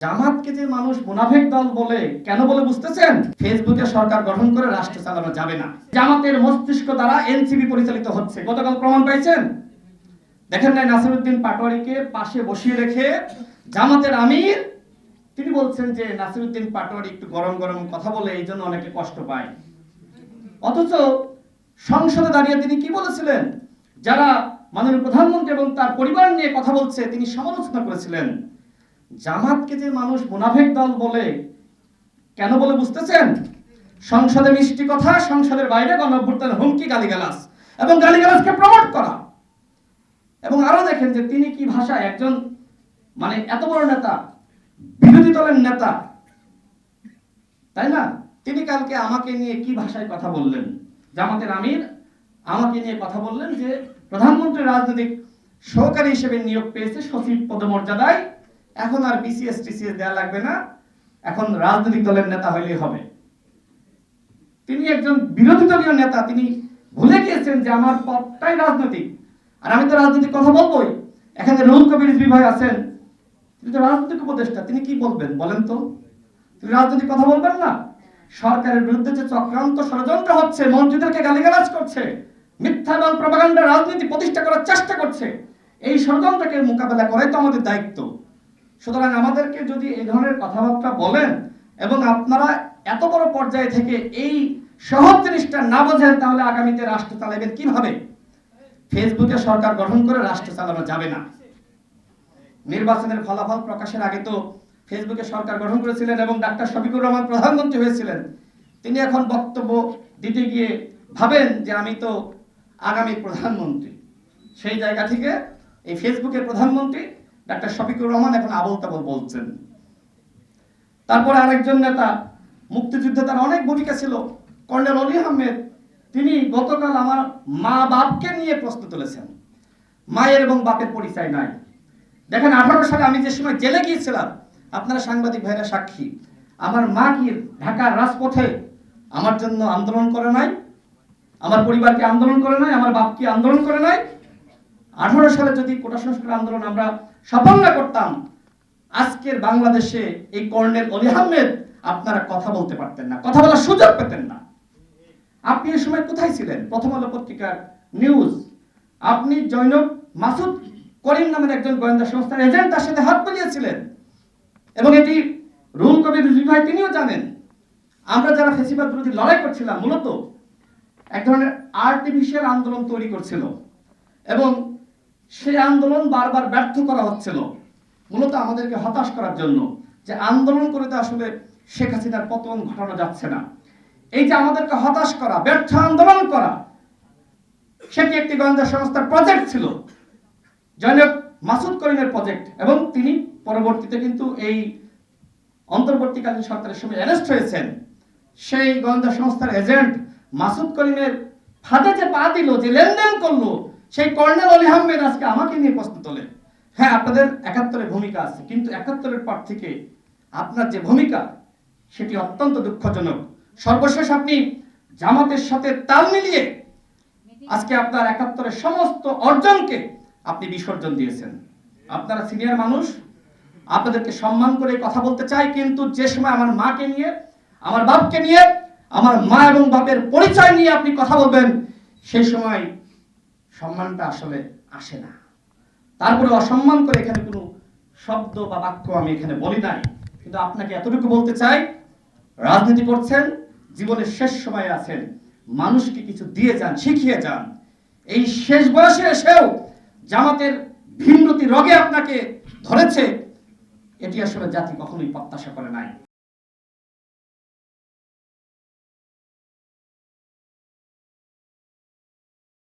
জামাতকে যে মানুষ মুনাফিক দল বলে কেন বলে বুঝতেছেন? ফেসবুকে সরকার গঠন করে রাষ্ট্র চালানো যাবে না। জামাতের মস্তিষ্ক দ্বারা এনসিপি পরিচালিত হচ্ছে। গতকাল প্রমাণ পাইছেন, দেখেন নাই নাসিরউদ্দিন পাটোয়ারিকে পাশে বসিয়ে রেখে জামাতের আমির তিনি বলছেন যে নাসিরউদ্দিন পাটোয়ারি একটু গরম গরম কথা বলে এই জন্য অনেকে কষ্ট পায়। অথচ সংসদে দাঁড়িয়ে তিনি কি বলেছিলেন? যারা মাননীয় প্রধানমন্ত্রী এবং তার পরিবার নিয়ে কথা বলছে তিনি সমালোচনা করেছিলেন। জামাতকে যে মানুষ মুনাফিক দল বলে কেন বলে বুঝতেছেন? সংসদে মিষ্টি কথা, সংসদের বাইরে গণঅভ্যুত্থানের হুমকি, গালিগালাজ এবং গালিগালাজকে প্রমোট করা। এবং আরো দেখেন যে তিনি কি ভাষায় একজন এত বড় নেতা, বিরোধী দলের নেতা, তাই না? তিনি কালকে আমাকে নিয়ে কি ভাষায় কথা বললেন? জামাতের আমির আমাকে নিয়ে কথা বললেন যে প্রধানমন্ত্রী রাজনৈতিক সহকারী হিসেবে নিয়োগ পেয়েছে সচিব পদমর্যাদায়, এখন আর বিসিএস টিসিএস দেওয়া লাগবে না, এখন রাজনৈতিক দলের নেতা হইলেই হবে। তিনি একজন বিরোধী দলীয় নেতা, তিনি ভুলে গিয়েছেন যে আমার পথটাই রাজনৈতিক, আর আমি তো রাজনৈতিক কথা বলবোই। এখানে রুহুল কবির রিজভী ভাই আছেন, তিনি তো রাজনৈতিক উপদেষ্টা, তিনি কি বলবেন বলেন তো? তিনি রাজনৈতিক কথা বলবেন না? সরকারের বিরুদ্ধে যে চক্রান্ত ষড়যন্ত্র হচ্ছে, মন্ত্রীদেরকে গালিগালাজ করছে, মিথ্যা এবং প্রপাগান্ডা রাজনীতি প্রতিষ্ঠা করার চেষ্টা করছে, এই ষড়যন্ত্রকে মোকাবেলা করাই তো আমাদের দায়িত্ব। সুতরাং আমাদেরকে যদি এই ধরনের কথাবার্তা বলেন এবং আপনারা এত বড় পর্যায়ে থেকে এই সহজ জিনিসটা না বোঝেন, তাহলে আগামীতে রাষ্ট্র চালাবেন কিভাবে? ফেসবুকে সরকার গঠন করে রাষ্ট্র চালানো যাবে না। নির্বাচনের ফলাফল প্রকাশের আগে তো ফেসবুকে সরকার গঠন করেছিলেন এবং ডাক্তার শফিকুর রহমান প্রধানমন্ত্রী হয়েছিলেন। তিনি এখন বক্তব্য দিতে গিয়ে ভাবেন যে আমি তো আগামী প্রধানমন্ত্রী। সেই জায়গা থেকে এই ফেসবুকের প্রধানমন্ত্রী ডাক্তার শফিকুর রহমান এখন আবল তাবল বলছেন। তারপরে আরেকজন নেতা, মুক্তিযুদ্ধে তার অনেক ভূমিকা ছিল, কর্নেল অলি আহমেদ, তিনি গতকাল আমার মা বাপকে নিয়ে প্রশ্ন তুলেছেন। মায়ের এবং বাপের পরিচয় নাই। দেখেন 18 সালে আমি যে সময় জেলে গিয়েছিলাম, আপনারা সাংবাদিক ভাইরা সাক্ষী, আমার মা কি ঢাকার রাজপথে আমার জন্য আন্দোলন করে নাই? আমার পরিবারকে আন্দোলন করে নাই? আমার বাপকে আন্দোলন করে নাই? 18 সালে যদি কোটা সংস্কার আন্দোলন আমরা সফল না করতাম, আজকের বাংলাদেশে এই কর্নেল অলি আহমেদ আপনারা কথা বলতে পারতেন না, কথা বলার সুযোগ পেতেন না। আপনি এই সময় কোথায় ছিলেন? প্রথম আলো পত্রিকার নিউজ, আপনি জৈনব মাসুদ করিম নামের একজন গোয়েন্দা সংস্থার এজেন্ট, তার সাথে হাত মিলিয়েছিলেন। এবং এটি রুহুল কবির রিজভী ভাই তিনিও জানেন। আমরা যারা ফ্যাসিবাদ বিরোধী লড়াই করছিলাম, মূলত এক ধরনের আর্টিফিশিয়াল আন্দোলন তৈরি করছিল এবং সেই আন্দোলন বারবার ব্যর্থ করা হচ্ছিল, মূলত আমাদেরকে হতাশ করার জন্য, যে আন্দোলন করে তো আসলে শেখ হাসিনার পতন ঘটানো যাচ্ছে না। এই যে আমাদেরকে হতাশ করা, ব্যর্থ আন্দোলন করা, সেটি একটি গোয়েন্দা সংস্থার প্রজেক্ট ছিল, জৈনব মাসুদ করিমের প্রজেক্ট। এবং তিনি পরবর্তীতে কিন্তু এই অন্তর্বর্তীকালীন সরকারের সময় অ্যারেস্ট হয়েছেন। সেই গোয়েন্দা সংস্থার এজেন্ট মাসুদ করিমের ফাঁদে যে পা দিল, যে লেনদেন করলো, সেই কর্নেল অলি আহমেদ আজকে আমাকে নিয়ে প্রশ্ন তোলে। হ্যাঁ, আপনাদের 71-এর ভূমিকা আছে, কিন্তু 71-এর পর থেকে আপনার যে ভূমিকা সেটি অত্যন্ত দুঃখজনক। সর্বশেষ আপনি জামাতের সাথে তাল মিলিয়ে আজকে আপনার 71-এর সমস্ত অর্জনকে আপনি বিসর্জন দিয়েছেন। আপনারা সিনিয়র মানুষ, আপনাদেরকে সম্মান করে কথা বলতে চাই, কিন্তু যে সময় আমার মাকে নিয়ে, আমার বাপকে নিয়ে, আমার মা এবং বাপের পরিচয় নিয়ে আপনি কথা বলবেন, সেই সময় সম্মানটা আসলে আসে না। তারপরে অসম্মান করে এখানে কোনো শব্দ বা বাক্য আমি এখানে বলি নাই, কিন্তু আপনাকে এতটুকু বলতে চাই, রাজনীতি করছেন, জীবনের শেষ সময়ে আছেন, মানুষকে কিছু দিয়ে যান, শিখিয়ে যান। এই শেষ বয়সে এসেও জামাতের ভিন্নতি রোগে আপনাকে ধরেছে, এটি আসলে জাতি কখনোই প্রত্যাশা করে নাই।